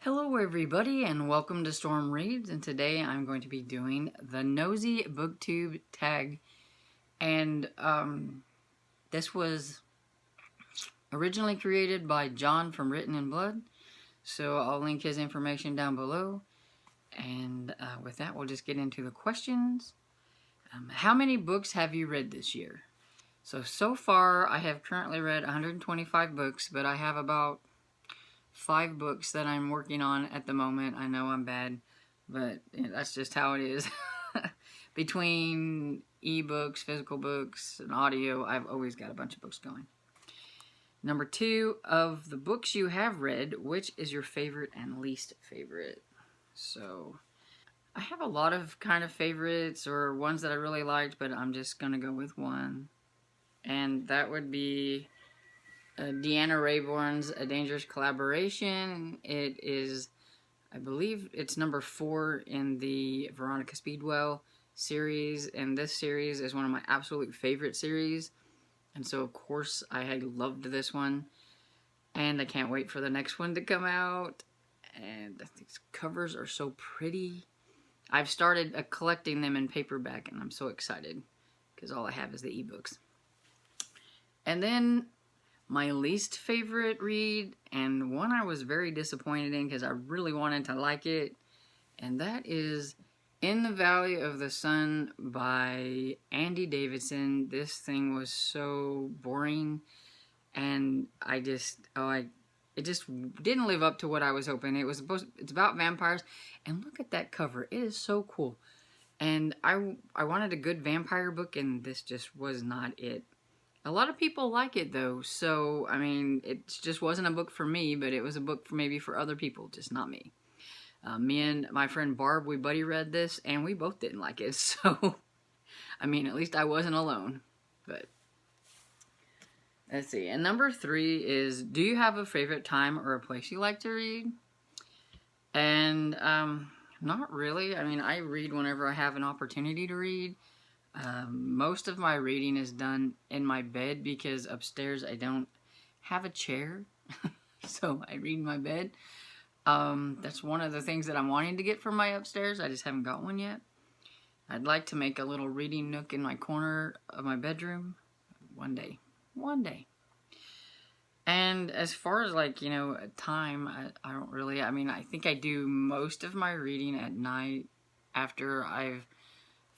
Hello everybody and welcome to Storm Reads, and today I'm going to be doing the Nosy Booktube Tag. And this was originally created by John from Written in Blood, so I'll link his information down below. And with that, we'll just get into the questions. How many books have you read this year? So far I have currently read 125 books, but I have about 5 books that I'm working on at the moment. I know I'm bad, but that's just how it is. Between ebooks, physical books, and audio, I've always got a bunch of books going. Number 2, of the books you have read, which is your favorite and least favorite? So I have a lot of kind of favorites or ones that I really liked, but I'm just going to go with one. And that would be Deanna Raybourne's A Dangerous Collaboration. It is, I believe it's number 4 in the Veronica Speedwell series, and this series is one of my absolute favorite series, and so of course I had loved this one, and I can't wait for the next one to come out. And these covers are so pretty. I've started collecting them in paperback, and I'm so excited because all I have is the ebooks. And then my least favorite read, and one I was very disappointed in because I really wanted to like it, and that is In the Valley of the Sun by Andy Davidson. This thing was so boring, and it just didn't live up to what I was hoping. It's about vampires, and look at that cover. It is so cool. And I wanted a good vampire book, and this just was not it. A lot of people like it though, so I mean, it just wasn't a book for me, but it was a book maybe for other people, just not me. Me and my friend Barb, we buddy read this, and we both didn't like it, so I mean, at least I wasn't alone. But let's see, and number 3 is, do you have a favorite time or a place you like to read? And not really. I mean, I read whenever I have an opportunity to read. Most of my reading is done in my bed because upstairs I don't have a chair, so I read in my bed. That's one of the things that I'm wanting to get from my upstairs. I just haven't got one yet. I'd like to make a little reading nook in my corner of my bedroom one day. And as far as time, I don't really, I mean, I think I do most of my reading at night after I've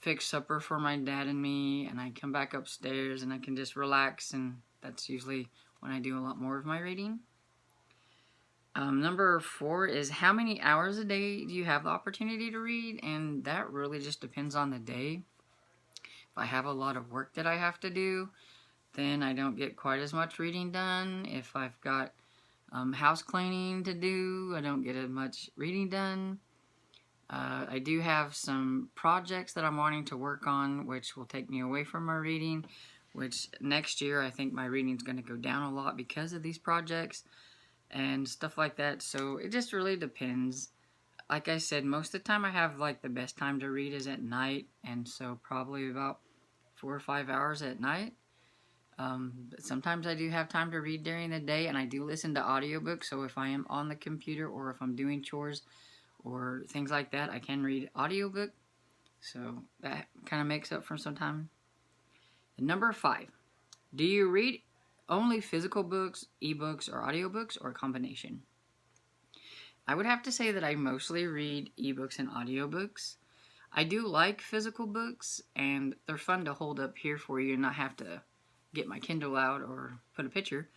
fix supper for my dad and me, and I come back upstairs and I can just relax, and that's usually when I do a lot more of my reading. Number 4 is, how many hours a day do you have the opportunity to read? And that really just depends on the day. If I have a lot of work that I have to do, then I don't get quite as much reading done. If I've got house cleaning to do, I don't get as much reading done. I do have some projects that I'm wanting to work on, which will take me away from my reading, which next year I think my reading's going to go down a lot because of these projects and stuff like that. So it just really depends. Like I said, most of the time I have the best time to read is at night, and so probably about 4 or 5 hours at night. But sometimes I do have time to read during the day, and I do listen to audiobooks, so if I am on the computer or if I'm doing chores or things like that, I can read audiobook, so that kind of makes up for some time. And number 5, do you read only physical books, ebooks, or audiobooks, or a combination? I would have to say that I mostly read ebooks and audiobooks. I do like physical books, and they're fun to hold up here for you and not have to get my Kindle out or put a picture,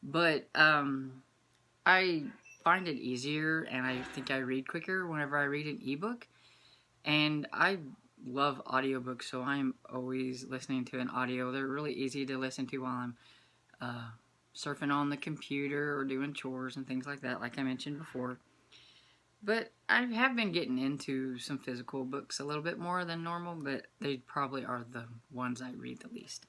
but I find it easier, and I think I read quicker whenever I read an ebook. And I love audiobooks, so I'm always listening to an audio. They're really easy to listen to while I'm surfing on the computer or doing chores and things like that, like I mentioned before. But I have been getting into some physical books a little bit more than normal, but they probably are the ones I read the least.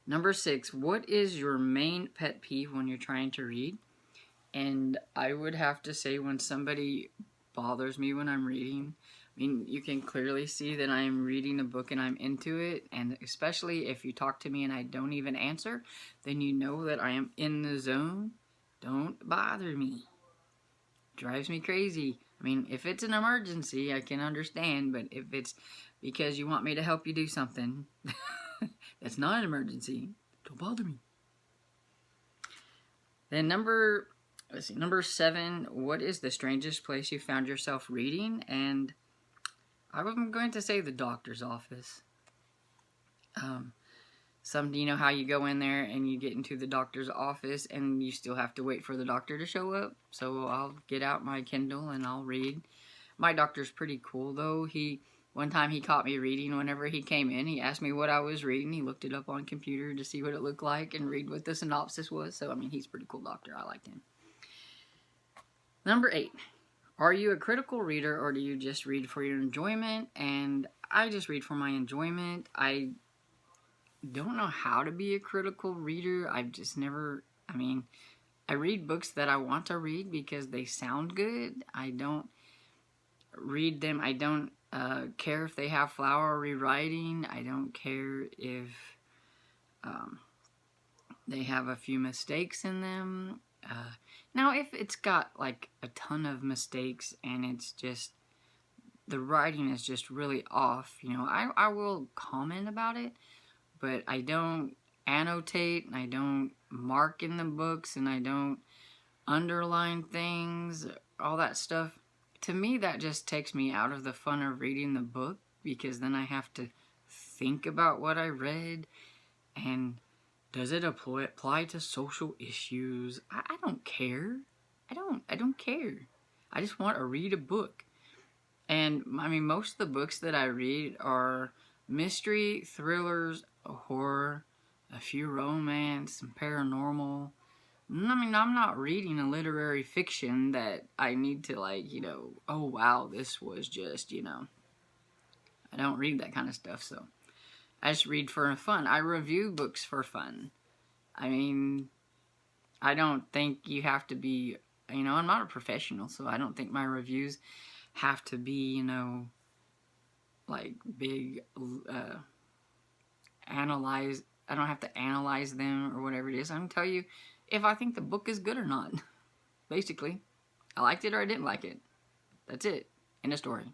Number 6, what is your main pet peeve when you're trying to read? And I would have to say, when somebody bothers me when I'm reading, I mean, you can clearly see that I'm reading a book and I'm into it, and especially if you talk to me and I don't even answer, then you know that I am in the zone. Don't bother me. drives me crazy. I mean, if it's an emergency, I can understand, but if it's because you want me to help you do something, that's not an emergency. Don't bother me. Then number 7, what is the strangest place you found yourself reading? And I'm going to say the doctor's office. You know how you go in there and you get into the doctor's office and you still have to wait for the doctor to show up. So I'll get out my Kindle and I'll read. My doctor's pretty cool though. One time he caught me reading whenever he came in. He asked me what I was reading. He looked it up on computer to see what it looked like and read what the synopsis was. So, I mean, he's a pretty cool doctor. I liked him. Number 8. Are you a critical reader or do you just read for your enjoyment? And I just read for my enjoyment. I don't know how to be a critical reader. I've just never... I mean, I read books that I want to read because they sound good. I don't read them. I don't care if they have flowery rewriting. I don't care if they have a few mistakes in them. Now, if it's got like a ton of mistakes and it's just the writing is just really off, you know, I will comment about it, but I don't annotate and I don't mark in the books and I don't underline things, all that stuff. To me, that just takes me out of the fun of reading the book, because then I have to think about what I read and does it apply to social issues? I don't care. I don't care. I just want to read a book. And I mean, most of the books that I read are mystery, thrillers, horror, a few romance, some paranormal. I mean, I'm not reading a literary fiction that I need to, like, you know, oh, wow, this was just, you know. I don't read that kind of stuff, so I just read for fun. I review books for fun. I mean, I don't think you have to be, you know, I'm not a professional, so I don't think my reviews have to be, you know, like big, I don't have to analyze them or whatever it is. I can tell you if I think the book is good or not. Basically, I liked it or I didn't like it. That's it. End of story.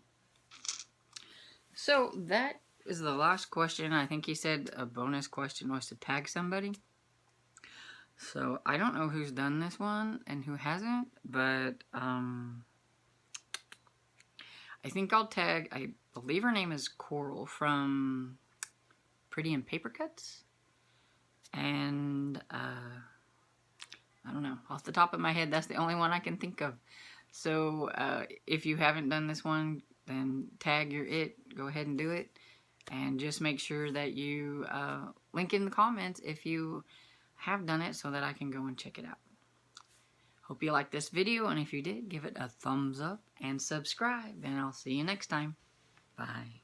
So that is the last question. I think he said a bonus question was to tag somebody. So I don't know who's done this one and who hasn't, but I think I'll tag, I believe her name is Coral from Pretty in Paper Cuts. And I don't know, off the top of my head, that's the only one I can think of. So if you haven't done this one, then tag your it, go ahead and do it. And just make sure that you link in the comments if you have done it so that I can go and check it out. Hope you liked this video, and if you did, give it a thumbs up and subscribe, and I'll see you next time. Bye.